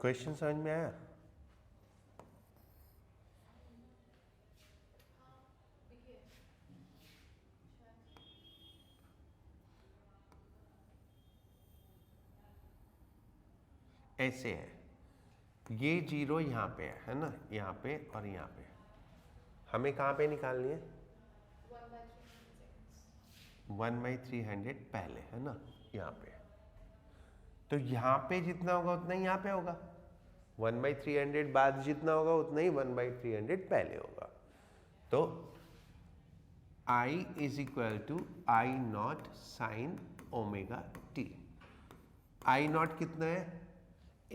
Question समझ में आया? ऐसे है, ये जीरो यहाँ पे है ना, यहाँ पे और यहाँ पे, हमें कहाँ पे निकालनी है? 1/300 पहले है ना, यहाँ पे। तो यहाँ पे जितना होगा उतना ही यहाँ पे होगा, 1/300 बाद जितना होगा उतना ही 1/300 पहले होगा। तो I is equal to I0 sin omega T. I0 कितना है?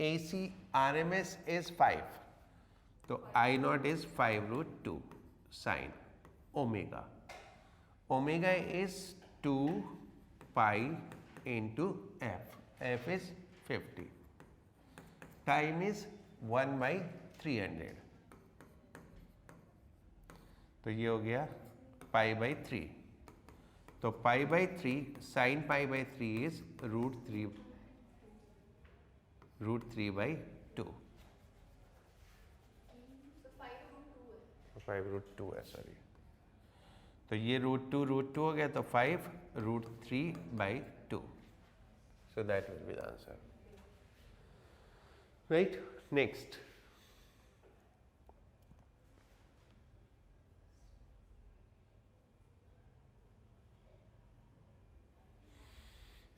AC RMS इज 5, तो I0 is 5√2 sin omega. Omega is 2 pi into F, F is 50, time is 1/300, तो ये हो गया π/3। तो π/3 साइन π/3 इज √3/2। 5√2 है, सॉरी। तो ये √2 हो गया, तो 5√3/2। So that will be the answer, right. Next,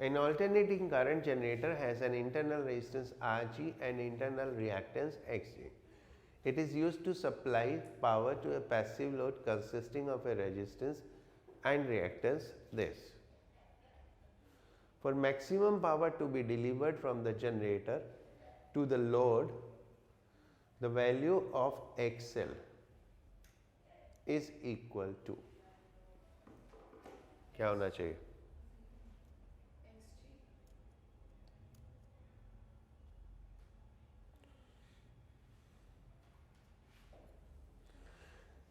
an alternating current generator has an internal resistance Rg and internal reactance Xg. It is used to supply power to a passive load consisting of a resistance and reactance this. For maximum power to be delivered from the generator to the load, the value of XL is equal to, क्या होना चाहिए?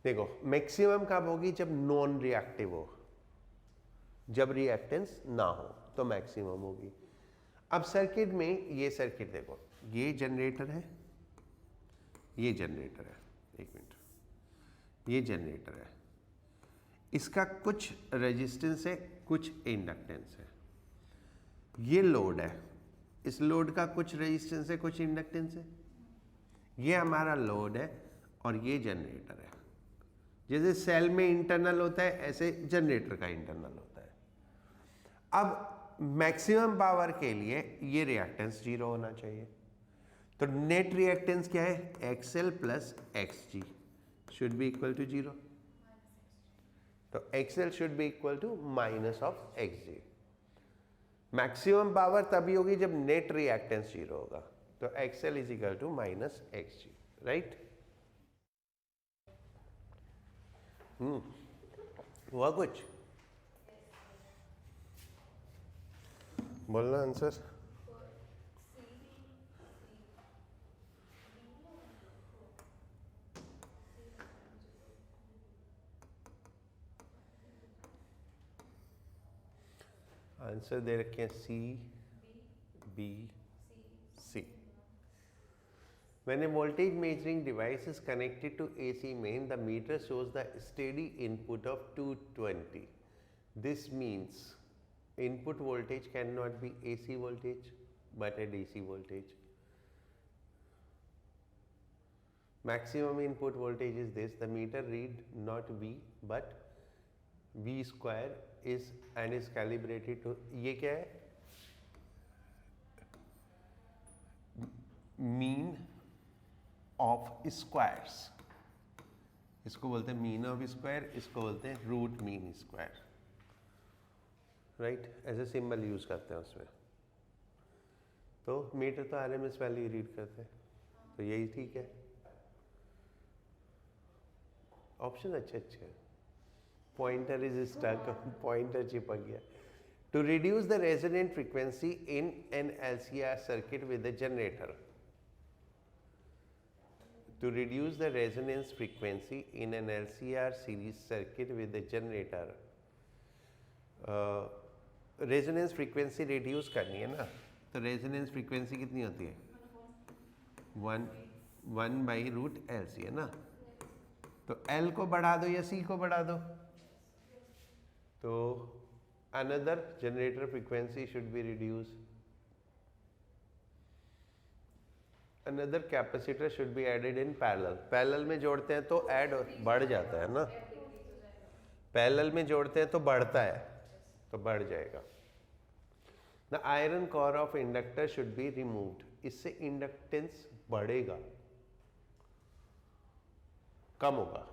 देखो, maximum कब होगी? जब non reactive हो, जब reactance ना हो तो मैक्सिमम होगी। अब सर्किट में, ये सर्किट देखो, ये जनरेटर है, ये जनरेटर है, एक मिनट, ये जनरेटर है, इसका कुछ रेजिस्टेंस है, कुछ इंडक्टेंस है। ये लोड है, इस लोड का कुछ रेजिस्टेंस है, कुछ इंडक्टेंस है। ये हमारा लोड है और ये जनरेटर है। जैसे सेल में इंटरनल होता है, ऐसे जनरेटर का इंटरनल होता है। अब मैक्सिमम पावर के लिए ये रिएक्टेंस 0 होना चाहिए, तो नेट रिएक्टेंस क्या है? XL plus XG should be equal to 0, तो XL should be equal to minus of XG। Maximum power तभी होगी जब नेट रिएक्टेंस 0 होगा, तो XL is equal to minus XG, right. हुआ कुछ? बोलना आंसर। आंसर दे रखे हैं C, B, C। When a voltage measuring device is connected to AC main, the meter shows the steady input of 220. This means input voltage cannot be AC voltage but a DC voltage. Maximum input voltage is this. The meter read not V but V square is and is calibrated to, ये क्या है? Mean of squares, इसको बोलते हैं mean of square, इसको बोलते हैं root mean square, right. ऐसे सिंबल यूज करते हैं उसमें। तो मीटर तो RMS वैल्यू रीड करते हैं, तो यही ठीक है। ऑप्शन अच्छे अच्छे हैं। पॉइंटर इज स्टक, पॉइंटर चिपक गया। To reduce the resonant frequency in an LCR circuit with the generator, to reduce the resonance frequency in an LCR series circuit with the generator, resonance frequency reduce करनी है ना, तो resonance frequency कितनी होती है? 1/√LC है ना, तो L को बढ़ा दो या C को बढ़ा दो, तो another generator frequency should be reduce, another capacitor should be added in parallel. Parallel में जोड़ते हैं तो ऐड बढ़ जाता है ना, पैरेलल में जोड़ते हैं तो बढ़ता है, तो बढ़ जाएगा। The iron core of inductor should be removed, इससे इंडक्टेंस बढ़ेगा, कम होगा,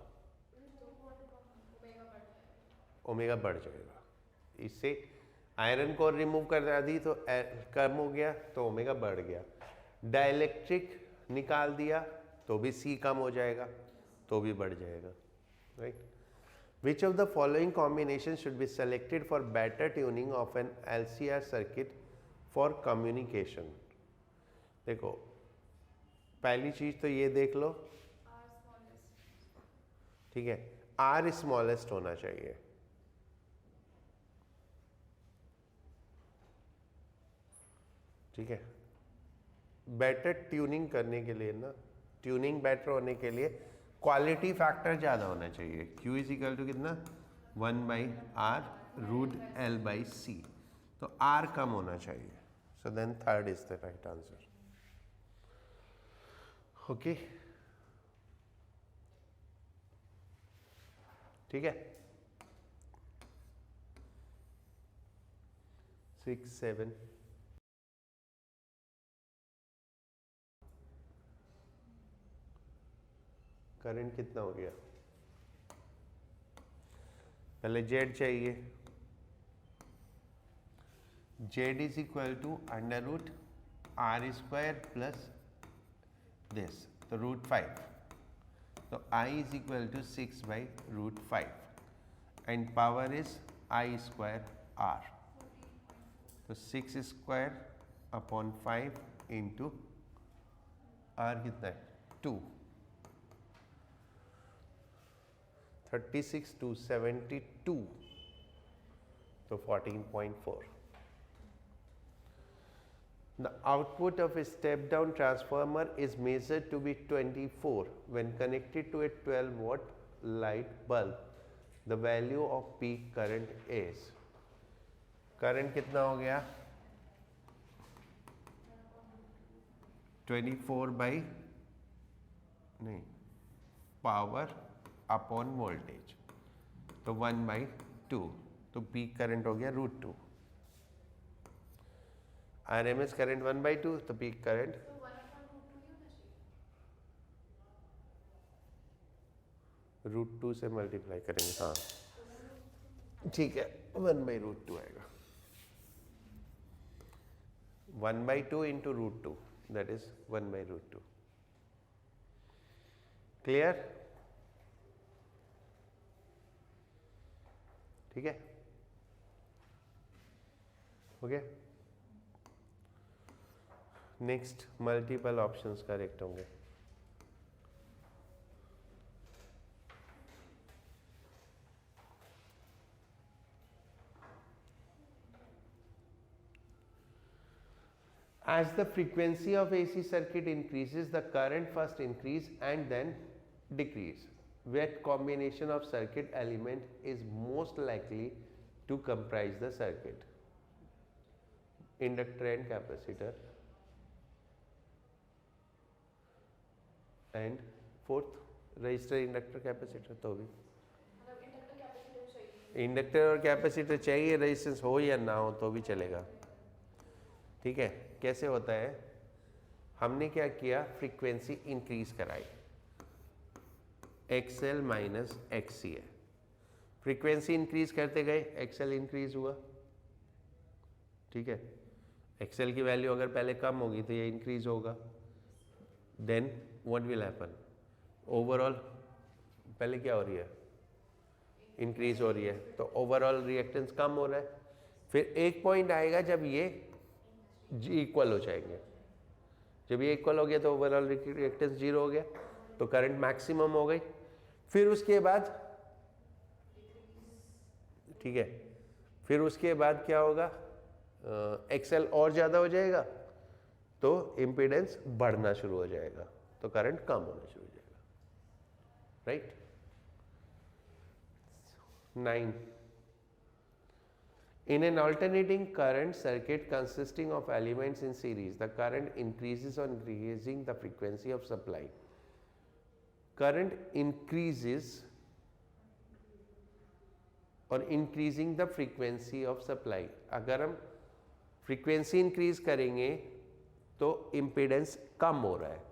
ओमेगा बढ़ जाएगा। इससे आयरन कोर रिमूव कर दी तो कम हो गया, तो ओमेगा बढ़ गया। डाइलेक्ट्रिक निकाल दिया तो भी C कम हो जाएगा, तो भी बढ़ जाएगा, right. Which of the following combination should be selected for better tuning of an LCR circuit for communication? देखो, पहली चीज तो ये देख लो, ठीक है, R स्मॉलेस्ट होना चाहिए, ठीक है। बेटर ट्यूनिंग करने के लिए ना, ट्यूनिंग बेटर होने के लिए क्वालिटी फैक्टर ज्यादा होना चाहिए। Q इज इक्वल टू कितना, 1/R√L/C, तो R कम होना चाहिए। So then third is the right answer. Okay, ठीक है। 6, 7 करंट कितना हो गया, पहले Z चाहिए, Z is equal to √R² plus this, तो √5, तो I is equal to 6/√5 and power is I² R, तो 6²/5 इंटू R कितना है, 2, 36 to 72, तो 14.4। The output of a step-down transformer is measured to be 24 when connected to a 12-watt light bulb. The value of peak current is, current कितना हो गया, 24 by नहीं, power upon voltage, तो 1/2, तो peak current हो गया √2। RMS current 1/2, तो peak current √2 से मल्टीप्लाई करेंगे, हाँ ठीक है, 1/√2 आएगा, 1/2 इंटू √2, दैट इज 1/√2। क्लियर, ठीक है, हो गया। नेक्स्ट मल्टीपल ऑप्शंस करेक्ट होंगे। As the frequency of AC circuit increases, the current first increase and then decrease. What combination of circuit element is most likely to comprise the circuit? Inductor and capacitor. And fourth, resistor, inductor, capacitor, तो भी inductor और capacitor चाहिए, resistance हो या ना हो तो भी चलेगा, ठीक है। कैसे होता है, हमने क्या किया, फ्रीक्वेंसी इंक्रीज कराई, XL माइनस XC है, फ्रीक्वेंसी इंक्रीज करते गए, XL इंक्रीज हुआ, ठीक है। XL की वैल्यू अगर पहले कम होगी तो ये इंक्रीज होगा, then what will happen, overall पहले क्या हो रही है, इंक्रीज हो रही है, तो ओवरऑल रिएक्टेंस कम हो रहा है। फिर एक पॉइंट आएगा जब ये इक्वल हो जाएंगे, जब ये इक्वल हो गया तो ओवरऑल रिएक्टेंस 0 हो गया, तो करंट मैक्सिमम हो गई। फिर उसके बाद, ठीक है, फिर उसके बाद क्या होगा, XL और ज़्यादा हो जाएगा, तो इम्पीडेंस बढ़ना शुरू हो जाएगा, तो करंट कम होना शुरू हो जाएगा, right. 9. In an alternating current circuit consisting of elements in series, the current increases on increasing the frequency of supply. Current increases on increasing the frequency of supply. अगर हम frequency increase करेंगे तो impedance कम हो रहा है,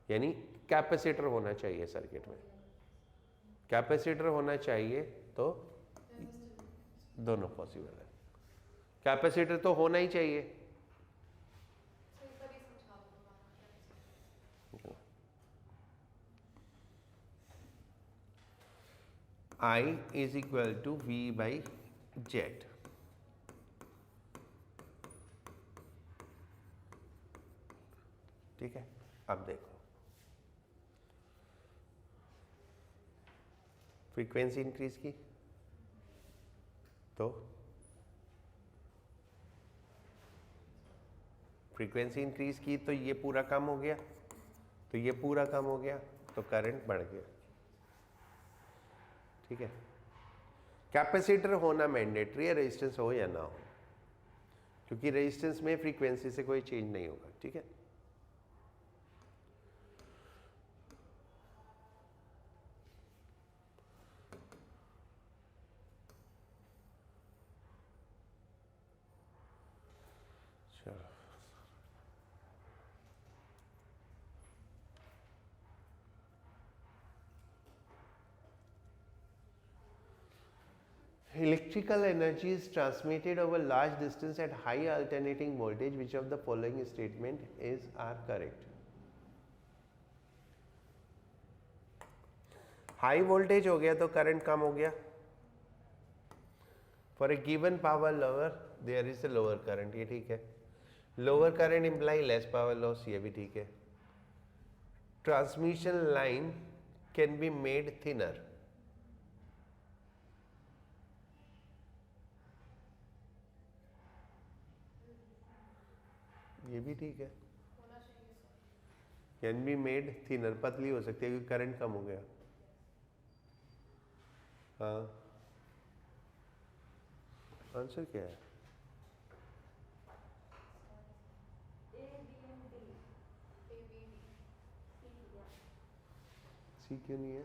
यानी capacitor होना चाहिए सर्किट में, कैपेसिटर होना चाहिए, तो दोनों पॉसिबल है। कैपेसिटर तो होना ही चाहिए, I is equal to V by Z। ठीक है, अब देखो फ्रीक्वेंसी इंक्रीज की तो फ्रीक्वेंसी इंक्रीज की तो ये पूरा कम हो गया, तो ये पूरा कम हो गया, तो करंट बढ़ गया। ठीक है, कैपेसिटर होना मैंडेटरी है, रेजिस्टेंस हो या ना हो, क्योंकि रेजिस्टेंस में फ्रीक्वेंसी से कोई चेंज नहीं होगा। ठीक है, electrical energy is transmitted over large distance at high alternating voltage. Which of the following statement are correct? High voltage हो गया तो करंट कम हो गया। For a given power lower there is a lower current, ये ठीक है। Lower current imply less power loss, ये भी ठीक है। Transmission line can be made thinner, ये भी ठीक है। कैन बी मेड थिनर, पतली हो सकती है क्योंकि करंट कम हो गया। हाँ, आंसर क्या है? सी क्यों नहीं है?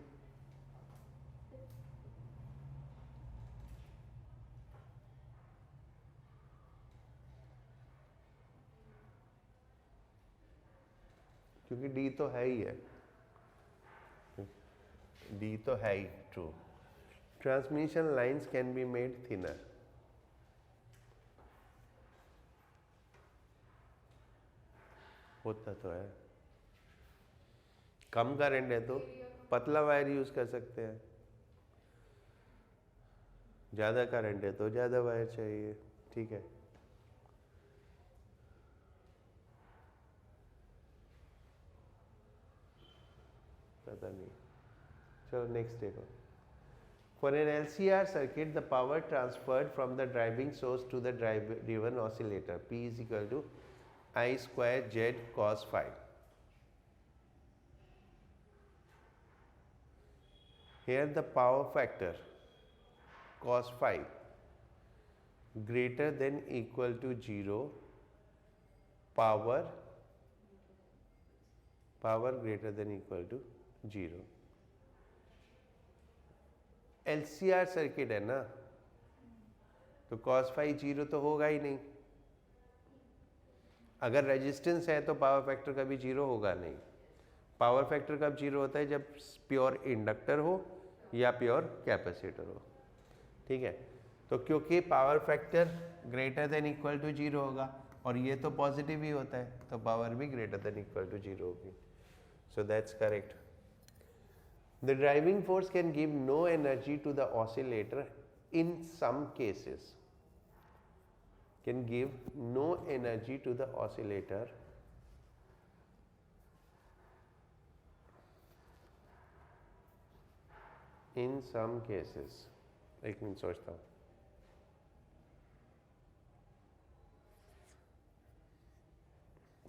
क्योंकि डी तो है ही है, डी तो है ही true. Transmission lines can be made thinner, होता तो है। कम करंट है तो पतला वायर यूज कर सकते हैं, ज्यादा करंट है तो ज्यादा वायर चाहिए। ठीक है, पता नहीं, चलो नेक्स्ट देखो। For an LCR circuit, the power transferred from the driving source to the driven oscillator P is equal to I square Z cos phi. Here the power factor cos phi greater than equal to 0, power greater than equal to 0। LCR circuit है ना, तो cos phi 0 तो होगा ही नहीं। अगर resistance है तो power factor कभी 0 होगा नहीं। पावर फैक्टर कब 0 होता है? जब प्योर इंडक्टर हो या प्योर कैपेसिटर हो। ठीक है, तो क्योंकि power factor greater than equal to 0 होगा और ये तो पॉजिटिव ही होता है, तो पावर भी ग्रेटर देन इक्वल टू 0 होगी। So that's correct. The driving force can give no energy to the oscillator in some cases. Can give no energy to the oscillator in some cases. एक minute सोचता हूँ।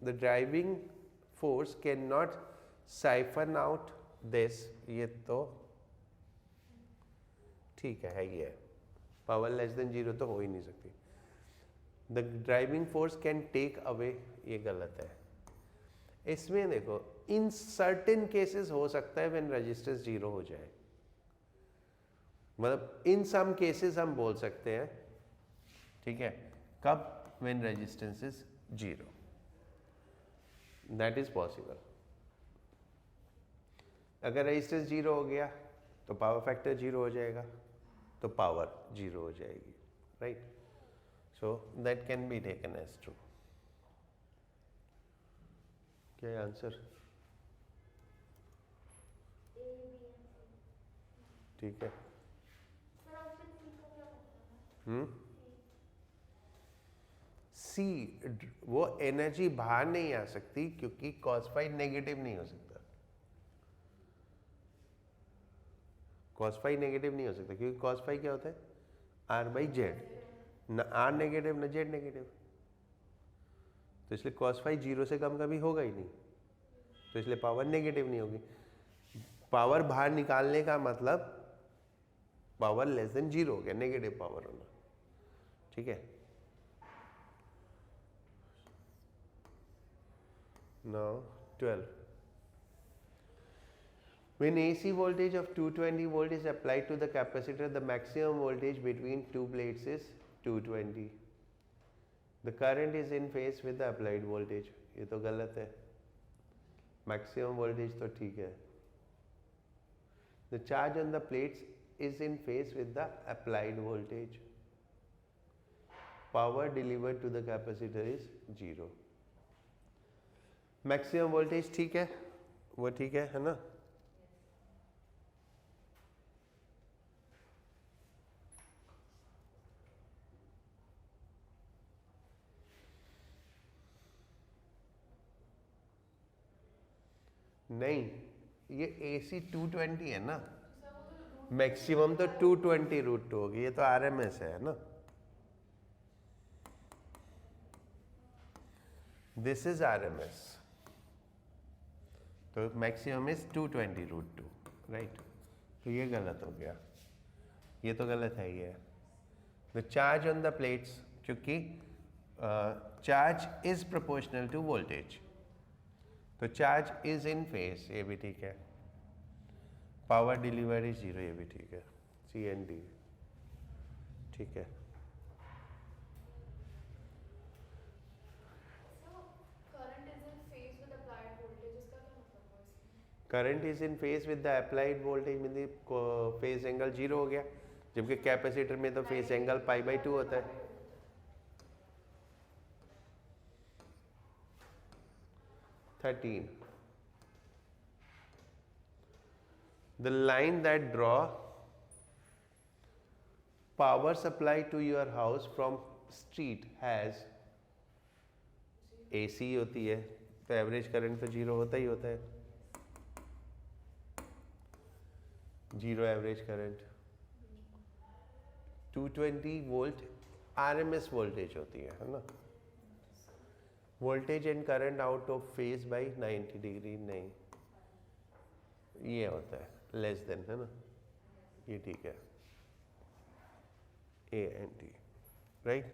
The driving force can not siphon out this, ये तो ठीक है ये है, power less than 0 तो हो ही नहीं सकती। The driving force can take away, ये गलत है। इसमें देखो इन सर्टेन केसेस हो सकता है व्हेन रेजिस्टेंस 0 हो जाए, मतलब इन सम केसेस हम बोल सकते हैं, ठीक है, कब, when resistance is 0, that is possible. अगर रेजिस्टेंस 0 हो गया तो पावर फैक्टर 0 हो जाएगा, तो पावर 0 हो जाएगी, right. So that can be taken as true. क्या आंसर? ठीक है। सी, वो एनर्जी बाहर नहीं आ सकती क्योंकि cos फाई नेगेटिव नहीं हो सकता, cos फाई नेगेटिव नहीं हो सकता क्योंकि cos फाई क्या होता है, आर बाई जेड, न आर नेगेटिव न जेड नेगेटिव, तो इसलिए cos फाई 0 से कम कभी होगा ही नहीं, तो इसलिए पावर नेगेटिव नहीं होगी। पावर बाहर निकालने का मतलब पावर लेस देन 0 हो गया, नेगेटिव पावर होना, ठीक है। Now 12. When AC voltage of 220 volt is applied to the capacitor, the maximum voltage between two plates is 220. The current is in phase with the applied voltage. ये तो गलत है, maximum voltage तो ठीक है। The charge on the plates is in phase with the applied voltage. Power delivered to the capacitor is 0. Maximum voltage ठीक है, वो ठीक है ना। नहीं, ये AC 220 है ना, मैक्सिमम तो 220√2 होगी, ये तो RMS है ना। दिस इज RMS, तो मैक्सिमम इज 220√2, राइट। तो ये गलत हो गया, ये तो गलत है ये। The charge on the plates, क्योंकि charge is proportional to voltage, तो चार्ज इज इन फेस, ये भी ठीक है। पावर डिलीवर इज 0, ये भी ठीक है। CND ठीक है। Current is in phase with the applied voltage, मतलब फेज एंगल 0 हो गया, जबकि कैपेसिटर में तो फेज एंगल π/2 होता है। The line that draw power supply to your house from street has AC होती है, तो एवरेज करंट तो 0 होता ही होता है, 0 average current. 220 volt RMS voltage होती है ना। Voltage and current out of phase by 90 degree नहीं, ये होता है लेस देन, है ना, ये ठीक है, AND, राइट।